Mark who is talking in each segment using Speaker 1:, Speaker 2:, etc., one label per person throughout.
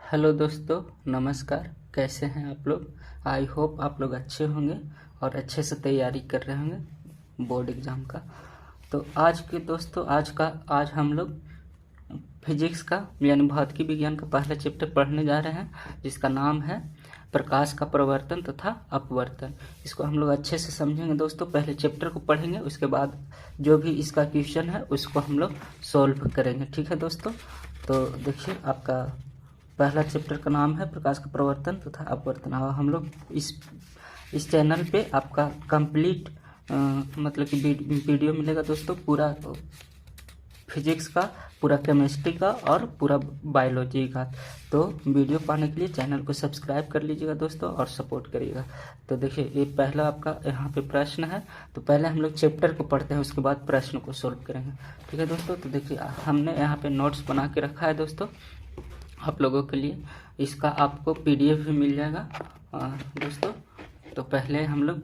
Speaker 1: Hello दोस्तों, नमस्कार। कैसे हैं आप लोग? आई होप आप लोग अच्छे होंगे और अच्छे से तैयारी कर रहे होंगे बोर्ड एग्ज़ाम का। तो आज हम लोग फिजिक्स का यानी भौतिकी विज्ञान का पहला चैप्टर पढ़ने जा रहे हैं, जिसका नाम है प्रकाश का प्रवर्तन तथा अपवर्तन। इसको हम लोग अच्छे से समझेंगे दोस्तों। पहले चैप्टर को पढ़ेंगे, उसके बाद जो भी इसका क्वेश्चन है उसको हम लोग सॉल्व करेंगे। ठीक है दोस्तों? तो देखिए, आपका पहला चैप्टर का नाम है प्रकाश का प्रवर्तन तथा अपवर्तन। और हम लोग इस चैनल पे आपका कंप्लीट मतलब कि वीडियो मिलेगा दोस्तों, पूरा फिजिक्स का, पूरा केमिस्ट्री का और पूरा बायोलॉजी का। तो वीडियो पाने के लिए चैनल को सब्सक्राइब कर लीजिएगा दोस्तों और सपोर्ट करिएगा। तो देखिए, ये पहला आपका यहाँ पे प्रश्न है। तो पहले हम लोग चैप्टर को पढ़ते हैं, उसके बाद प्रश्न को सोल्व करेंगे। ठीक है दोस्तों? तो देखिए, हमने यहाँ पे नोट्स बना के रखा है दोस्तों आप लोगों के लिए। इसका आपको PDF भी मिल जाएगा दोस्तों। तो पहले हम लोग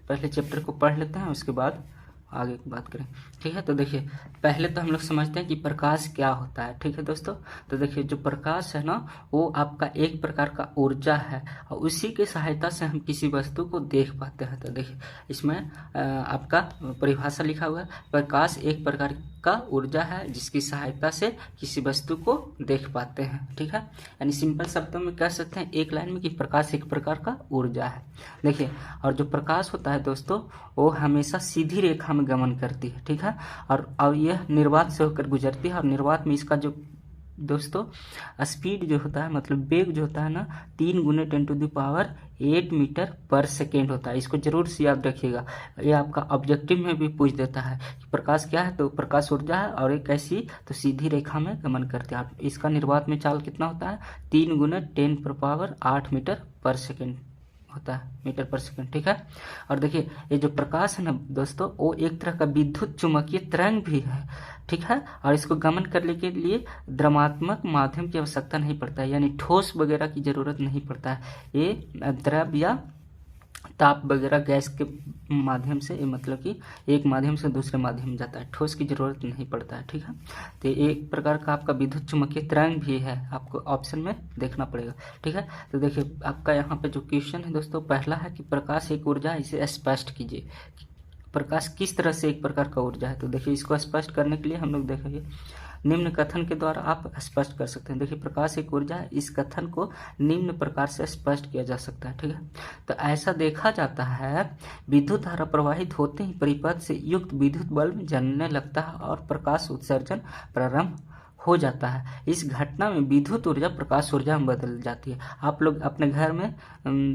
Speaker 1: पहले चैप्टर को पढ़ लेते हैं, उसके बाद आगे की बात करें। ठीक है? तो देखिए, पहले तो हम लोग समझते हैं कि प्रकाश क्या होता है। ठीक है दोस्तों? तो देखिए, जो प्रकाश है ना, वो आपका एक प्रकार का ऊर्जा है और उसी की सहायता से हम किसी वस्तु को देख पाते हैं। तो देखिए, इसमें आपका परिभाषा लिखा हुआ है, प्रकाश एक प्रकार का ऊर्जा है जिसकी सहायता से किसी वस्तु को देख पाते हैं। ठीक है? यानी सिंपल शब्दों में कह सकते हैं एक लाइन में कि प्रकाश एक प्रकार का ऊर्जा है। देखिए, और जो प्रकाश होता है दोस्तों, वो हमेशा सीधी रेखा में गमन करती है। ठीक है? और यह निर्वात से होकर गुजरती है, और निर्वात में इसका जो दोस्तों स्पीड जो होता है, मतलब वेग जो होता है ना, 3 × 10⁸ मीटर पर सेकेंड होता है। इसको जरूर से याद रखिएगा। ये आपका ऑब्जेक्टिव में भी पूछ देता है कि प्रकाश क्या है, तो प्रकाश ऊर्जा है और एक ऐसी तो सीधी रेखा में गमन करते हैं। इसका निर्वात में चाल कितना होता है? 3 × 10⁸ मीटर पर सेकेंड होता है, मीटर पर सेकंड। ठीक है? और देखिए, ये जो प्रकाश है ना दोस्तों, वो एक तरह का विद्युत चुम्बकीय तरंग भी है। ठीक है? और इसको गमन करने के लिए द्रवात्मक माध्यम की आवश्यकता नहीं पड़ता है, यानी ठोस वगैरह की जरूरत नहीं पड़ता है। ये द्रव या ताप वगैरह गैस के माध्यम से, मतलब कि एक माध्यम से दूसरे माध्यम में जाता है, ठोस की जरूरत नहीं पड़ता है। ठीक है? तो एक प्रकार का आपका विद्युत चुम्बकीय तरंग भी है, आपको ऑप्शन में देखना पड़ेगा। ठीक है? तो देखिए, आपका यहाँ पे जो क्वेश्चन है दोस्तों, पहला है कि प्रकाश एक ऊर्जा है, इसे स्पष्ट कीजिए। प्रकाश किस तरह से एक प्रकार का ऊर्जा है? तो देखिए, इसको स्पष्ट करने के लिए हम लोग देखेंगे निम्न कथन के द्वारा आप स्पष्ट कर सकते हैं। देखिए, प्रकाश एक ऊर्जा है, इस कथन को निम्न प्रकार से स्पष्ट किया जा सकता है। ठीक है? तो ऐसा देखा जाता है, विद्युत धारा प्रवाहित होते ही परिपथ से युक्त विद्युत बल्ब जलने लगता है और प्रकाश उत्सर्जन प्रारंभ हो जाता है। इस घटना में विद्युत ऊर्जा प्रकाश ऊर्जा में बदल जाती है। आप लोग अपने घर में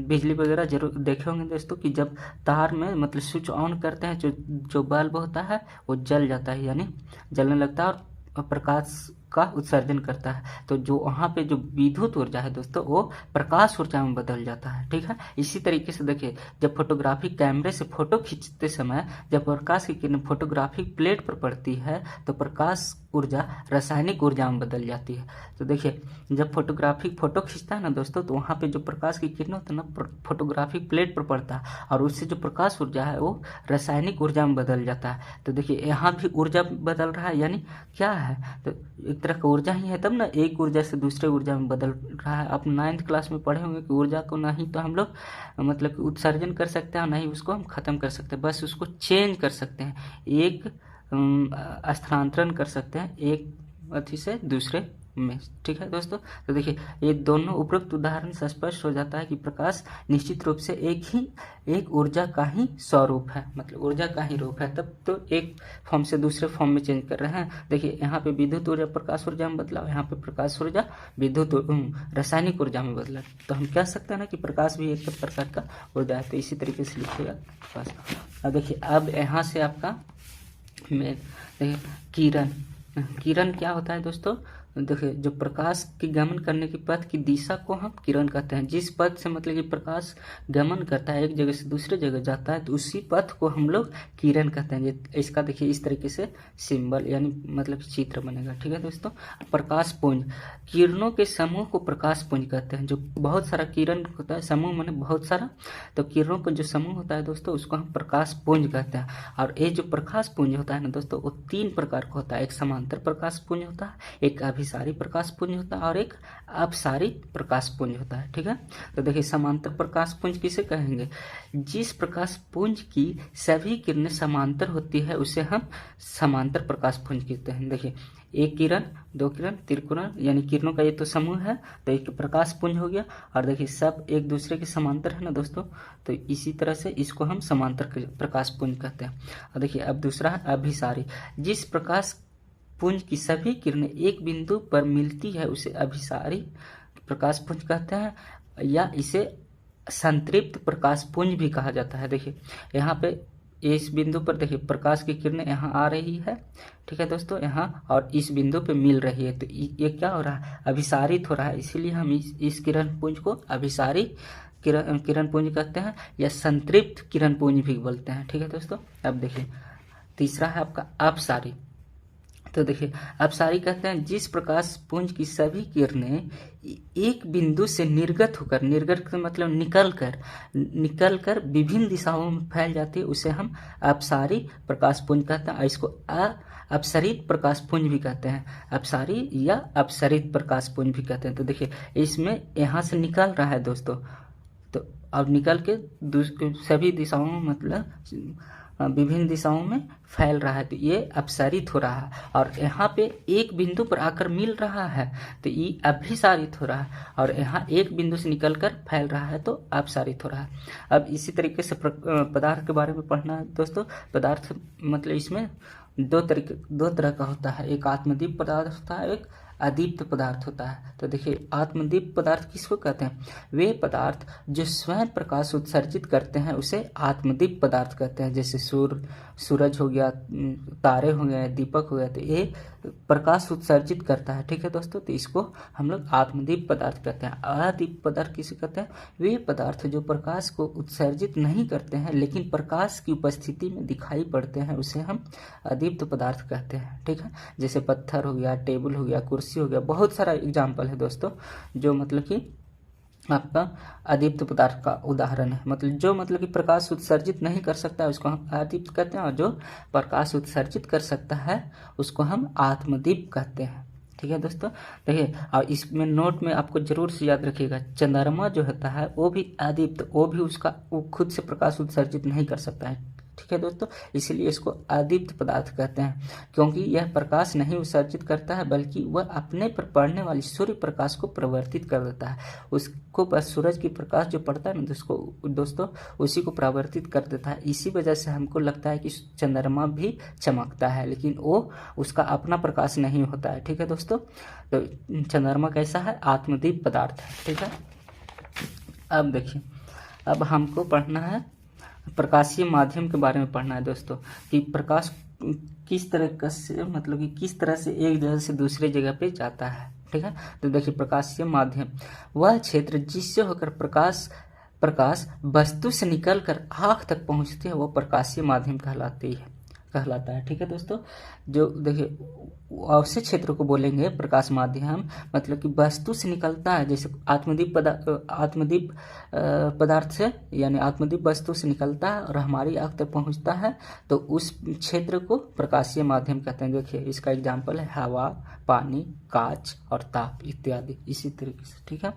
Speaker 1: बिजली वगैरह जरूर देखे होंगे दोस्तों कि जब तार में मतलब स्विच ऑन करते हैं, जो बल्ब होता है वो जल जाता है, यानी जलने लगता है और प्रकाश का उत्सर्जन करता है। तो जो वहाँ पे जो विद्युत ऊर्जा है दोस्तों, वो प्रकाश ऊर्जा में बदल जाता है। ठीक है? इसी तरीके से देखिए, जब फोटोग्राफी कैमरे से फोटो खींचते समय जब प्रकाश की किरण फोटोग्राफिक प्लेट पर पड़ती है तो प्रकाश ऊर्जा रासायनिक ऊर्जा में बदल जाती है। तो देखिए, जब फोटोग्राफिक फोटो खींचता है ना दोस्तों, तो वहाँ पे जो प्रकाश की किरण होता है ना, फोटोग्राफिक प्लेट पर पड़ता है और उससे जो प्रकाश ऊर्जा है वो रासायनिक ऊर्जा में बदल जाता है। तो देखिए, यहाँ भी ऊर्जा बदल रहा है, यानी क्या है, तो एक तरह का ऊर्जा ही है, तब ना एक ऊर्जा से दूसरे ऊर्जा में बदल रहा है। आप 9th क्लास में पढ़े होंगे कि ऊर्जा को ना ही तो हम लोग मतलब कि उत्सर्जन कर सकते हैं, ना ही उसको हम खत्म कर सकते हैं, बस उसको चेंज कर सकते हैं, एक स्थानांतरण कर सकते हैं एक अथी से दूसरे में। ठीक है दोस्तों? तो देखिए, ये दोनों उपरोक्त उदाहरण से स्पष्ट हो जाता है कि प्रकाश निश्चित रूप से एक ऊर्जा का ही स्वरूप है, मतलब ऊर्जा का ही रूप है, तब तो एक फॉर्म से दूसरे फॉर्म में चेंज कर रहे हैं। देखिए, यहाँ पे विद्युत ऊर्जा प्रकाश ऊर्जा में बदला, यहाँ पे प्रकाश ऊर्जा विद्युत रासायनिक ऊर्जा में बदला। तो हम कह सकते हैं ना कि प्रकाश भी एक प्रकार का ऊर्जा है। तो इसी तरीके से लिखिएगा प्रकाश। अब देखिए, अब यहाँ से आपका में देखिए, किरण क्या होता है दोस्तों? देखिए, जो प्रकाश की गमन करने की पथ की दिशा को हम किरण कहते हैं। जिस पथ से मतलब कि प्रकाश गमन करता है, एक जगह से दूसरे जगह जाता है, तो उसी पथ को हम लोग किरण कहते हैं। इसका देखिए इस तरीके से सिंबल यानी मतलब चित्र बनेगा। ठीक है दोस्तों? प्रकाश पुंज, किरणों के समूह को प्रकाश पुंज कहते हैं। जो बहुत सारा किरण होता है, समूह माने बहुत सारा, तो किरणों का जो समूह होता है दोस्तों, उसको हम प्रकाश पुंज कहते हैं। और ये जो प्रकाश पुंज होता है ना दोस्तों, वो 3 प्रकार का होता है। एक समांतर प्रकाश पुंज होता है, एक अभिसारी प्रकाश पुंज होता है और एक अपसारी प्रकाश पुंज होता है। ठीक है, तो देखिए समांतर प्रकाश पुंज किसे कहेंगे? जिस प्रकाश पुंज की सभी किरणें समांतर होती है उसे हम समांतर प्रकाश पुंज कहते हैं। देखिए एक किरण, दो किरण, त्रिकिरण, यानी किरणों का ये तो समूह है, तो एक प्रकाश पुंज हो गया। और देखिए सब एक दूसरे के समांतर है ना दोस्तों, तो इसी तरह से इसको हम समांतर प्रकाश पुंज कहते हैं। और देखिए अब दूसरा है अभिसारी। जिस प्रकाश पुंज की सभी किरणें एक बिंदु पर मिलती है उसे अभिसारी प्रकाश पुंज कहते हैं, या इसे संतृप्त प्रकाश पुंज भी कहा जाता है। देखिए यहाँ पे इस बिंदु पर देखिए प्रकाश की किरणें यहाँ आ रही है, ठीक है दोस्तों, यहाँ, और इस बिंदु पे मिल रही है, तो ये क्या हो रहा है? अभिसारित हो रहा है। इसीलिए हम इस किरण पुंज को अभिसारी किरण पुंज कहते हैं, या संतृप्त किरण पुंज भी बोलते हैं। ठीक है दोस्तों, अब देखिए तीसरा है आपका अपसारी। तो देखिए अपसारी कहते हैं जिस प्रकाश पुंज की सभी किरणें एक बिंदु से निर्गत होकर, निर्गत का मतलब निकल कर विभिन्न दिशाओं में फैल जाती है, उसे हम अपसारी प्रकाश पुंज कहते हैं। इसको अपसरित प्रकाश पुंज भी कहते हैं, अपसारी या अपसरित प्रकाश पुंज भी कहते हैं। तो देखिए इसमें यहाँ से निकल रहा है दोस्तों, तो अब निकल के सभी दिशाओं में मतलब विभिन्न दिशाओं में फैल रहा है, तो ये अपसारित हो रहा है। और यहाँ पे एक बिंदु पर आकर मिल रहा है तो ये अभिसारित हो रहा है, और यहाँ एक बिंदु से निकलकर फैल रहा है तो अपसारित हो रहा है। अब इसी तरीके से पदार्थ के बारे में पढ़ना है दोस्तों। पदार्थ मतलब इसमें दो तरह का होता है, एक आत्मदीप्त पदार्थ होता है, एक अदीप्त पदार्थ होता है। तो देखिए आत्मदीप्त पदार्थ किसको कहते हैं? वे पदार्थ जो स्वयं प्रकाश उत्सर्जित करते हैं उसे आत्मदीप्त पदार्थ कहते हैं। जैसे सूरज हो गया, तारे हो गए, दीपक हो गया, तो ये प्रकाश उत्सर्जित करता है। ठीक है दोस्तों, तो इसको हम लोग आत्मदीप्त पदार्थ कहते हैं। अदीप्त पदार्थ किसे कहते हैं? वे पदार्थ जो प्रकाश को उत्सर्जित नहीं करते हैं लेकिन प्रकाश की उपस्थिति में दिखाई पड़ते हैं उसे हम अदीप्त पदार्थ कहते हैं। ठीक है, जैसे पत्थर हो गया, टेबल हो गया, कुर्सी हो गया, बहुत सारा एग्जाम्पल है दोस्तों जो मतलब कि आपका अदीप्त पदार्थ का उदाहरण है। मतलब कि प्रकाश उत्सर्जित नहीं कर सकता है उसको हम अदीप्त कहते हैं, और जो प्रकाश उत्सर्जित कर सकता है उसको हम आत्मदीप्त कहते हैं। ठीक है दोस्तों, देखिए और इसमें नोट में आपको जरूर से याद रखिएगा, चंद्रमा जो होता है वो भी अदीप्त, वो खुद से प्रकाश उत्सर्जित नहीं कर सकता है। ठीक है दोस्तों, इसीलिए इसको अदीप्त पदार्थ कहते हैं, क्योंकि यह प्रकाश नहीं उत्सर्जित करता है बल्कि वह अपने पर पड़ने वाली सूर्य प्रकाश को प्रवर्तित कर देता है। उसको बस सूरज की प्रकाश जो पड़ता है ना दोस्तों उसी को प्रवर्तित कर देता है। इसी वजह से हमको लगता है कि चंद्रमा भी चमकता है, लेकिन वो उसका अपना प्रकाश नहीं होता है। ठीक है दोस्तों, तो चंद्रमा कैसा है? आत्मदीप्त पदार्थ है। ठीक है, अब देखिए अब हमको पढ़ना है प्रकाशीय माध्यम के बारे में पढ़ना है दोस्तों, कि प्रकाश किस तरह से मतलब कि किस तरह से एक जगह से दूसरे जगह पे जाता है। ठीक है, तो देखिए प्रकाशीय माध्यम वह क्षेत्र जिससे होकर प्रकाश वस्तु से निकलकर आँख तक पहुंचती है वो प्रकाशीय माध्यम कहलाता है। ठीक है दोस्तों, जो देखिए ऐसे क्षेत्र को बोलेंगे प्रकाश माध्यम, मतलब कि वस्तु से निकलता है, जैसे आत्मदीप पदार्थ से यानी आत्मदीप वस्तु से निकलता है और हमारी आँख तक पहुंचता है, तो उस क्षेत्र को प्रकाशीय माध्यम कहते हैं। देखिए इसका एग्जाम्पल है हवा, पानी, कांच और ताप इत्यादि, इसी तरीके से। ठीक है,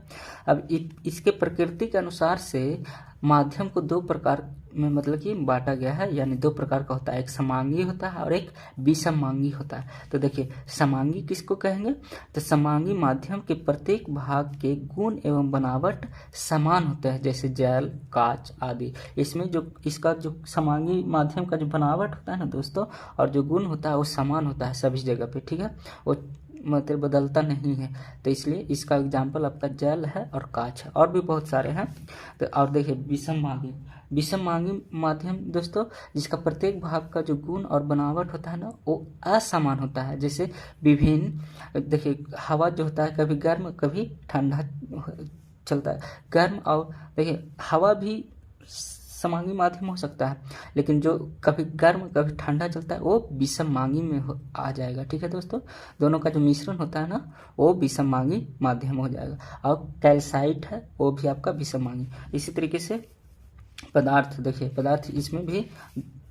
Speaker 1: अब इसके प्रकृति के अनुसार से माध्यम को दो प्रकार में मतलब कि बांटा गया है, यानी दो प्रकार का होता है, एक समांगी होता है और एक विषमांगी होता है। तो देखिए समांगी किसको कहेंगे? तो समांगी माध्यम के प्रत्येक भाग के गुण एवं बनावट समान होते हैं, जैसे जल, कांच आदि। इसमें जो इसका जो समांगी माध्यम का जो बनावट होता है ना दोस्तों, और जो गुण होता है वो समान होता है सभी जगह पे। ठीक है, वो मतलब बदलता नहीं है, तो इसलिए इसका एग्जाम्पल आपका जल है और कांच है, और भी बहुत सारे हैं। तो और देखिए विषमांगी माध्यम दोस्तों, जिसका प्रत्येक भाग का जो गुण और बनावट होता है ना वो असमान होता है। जैसे विभिन्न देखिए हवा जो होता है कभी गर्म कभी ठंडा चलता है, गर्म, और देखिए हवा भी समांगी माध्यम हो सकता है, लेकिन जो कभी गर्म कभी ठंडा चलता है वो विषमांगी में आ जाएगा। ठीक है दोस्तों, दोनों का जो मिश्रण होता है ना वो विषमांगी माध्यम हो जाएगा। और कैल्साइट है वो भी आपका विषमांगी। इसी तरीके से पदार्थ, देखिए पदार्थ इसमें भी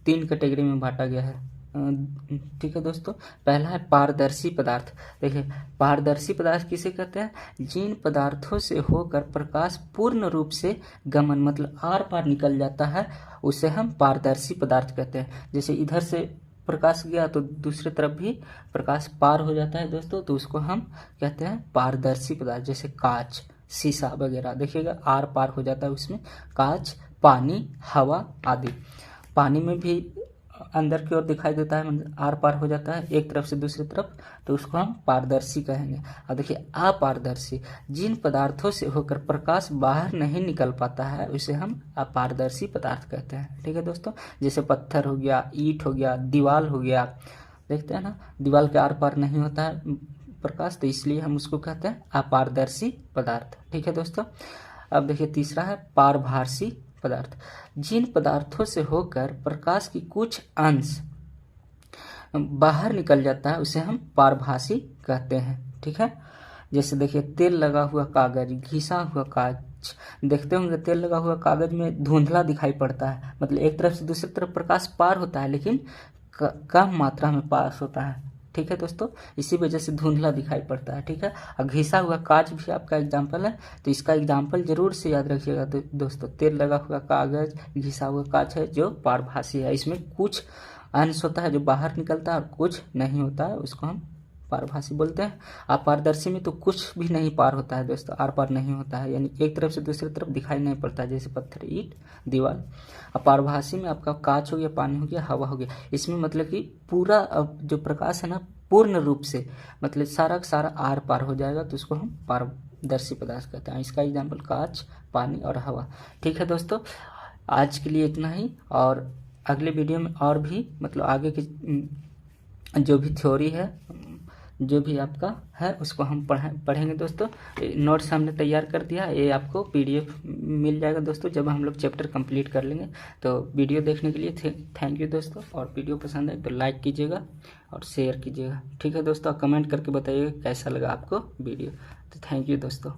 Speaker 1: 3 कैटेगरी में बांटा गया है। ठीक है दोस्तों। पहला है पारदर्शी पदार्थ। देखिए पारदर्शी पदार्थ किसे कहते हैं? जिन पदार्थों से होकर प्रकाश पूर्ण रूप से गमन मतलब आर पार निकल जाता है उसे हम पारदर्शी पदार्थ कहते हैं। जैसे इधर से प्रकाश गया तो दूसरी तरफ भी प्रकाश पार हो जाता है दोस्तों, तो उसको हम कहते हैं पारदर्शी पदार्थ। जैसे कांच, शीशा वगैरह देखिएगा आर पार हो जाता है उसमें, कांच, पानी, हवा आदि। पानी में भी अंदर की ओर दिखाई देता है, मतलब आर पार हो जाता है एक तरफ से दूसरी तरफ, तो उसको हम पारदर्शी कहेंगे। और देखिए अपारदर्शी, जिन पदार्थों से होकर प्रकाश बाहर नहीं निकल पाता है उसे हम अपारदर्शी पदार्थ कहते हैं। ठीक है दोस्तों। जैसे पत्थर हो गया, ईंट हो गया, दीवार हो गया, देखते हैं ना दीवार के आर पार नहीं होता है प्रकाश, तो इसलिए हम उसको कहते हैं अपारदर्शी पदार्थ। ठीक है दोस्तों। अब देखिए तीसरा है पारभासी पदार्थ। जिन पदार्थों से होकर प्रकाश की कुछ अंश बाहर निकल जाता है उसे हम पारभासी कहते हैं। ठीक है। जैसे देखिए तेल लगा हुआ कागज, घिसा हुआ कांच, देखते होंगे तेल लगा हुआ कागज में धुंधला दिखाई पड़ता है, मतलब एक तरफ से दूसरी तरफ प्रकाश पार होता है लेकिन कम मात्रा में पास होता है। ठीक है दोस्तों, इसी वजह से धुंधला दिखाई पड़ता है। ठीक है। और घिसा हुआ कांच भी आपका एग्जाम्पल है, तो इसका एग्जाम्पल जरूर से याद रखिएगा दोस्तों। तेल लगा हुआ कागज, घिसा हुआ कांच है जो पारभासी है, इसमें कुछ अंश होता है जो बाहर निकलता है और कुछ नहीं होता है, उसको हम पारभासी बोलते हैं। अपारदर्शी में तो कुछ भी नहीं पार होता है दोस्तों, आर पार नहीं होता है, यानी एक तरफ से दूसरी तरफ दिखाई नहीं पड़ता है, जैसे पत्थर, ईंट, दीवार। अपारभासी में आपका कांच हो गया, पानी हो गया, हवा हो गया, इसमें मतलब कि पूरा जो प्रकाश है ना पूर्ण रूप से मतलब सारा का सारा आर पार हो जाएगा, तो उसको हम पारदर्शी पदार्थ कहते हैं। इसका एग्जाम्पल कांच, पानी और हवा। ठीक है दोस्तों, आज के लिए इतना ही, और अगले वीडियो में और भी मतलब आगे की जो भी थ्योरी है, जो भी आपका है उसको हम पढ़ेंगे दोस्तों। नोट्स हमने तैयार कर दिया, ये आपको PDF मिल जाएगा दोस्तों जब हम लोग चैप्टर कंप्लीट कर लेंगे। तो वीडियो देखने के लिए थैंक यू दोस्तों, और वीडियो पसंद आए तो लाइक कीजिएगा और शेयर कीजिएगा। ठीक है दोस्तों, कमेंट करके बताइएगा कैसा लगा आपको वीडियो। तो थैंक यू दोस्तों।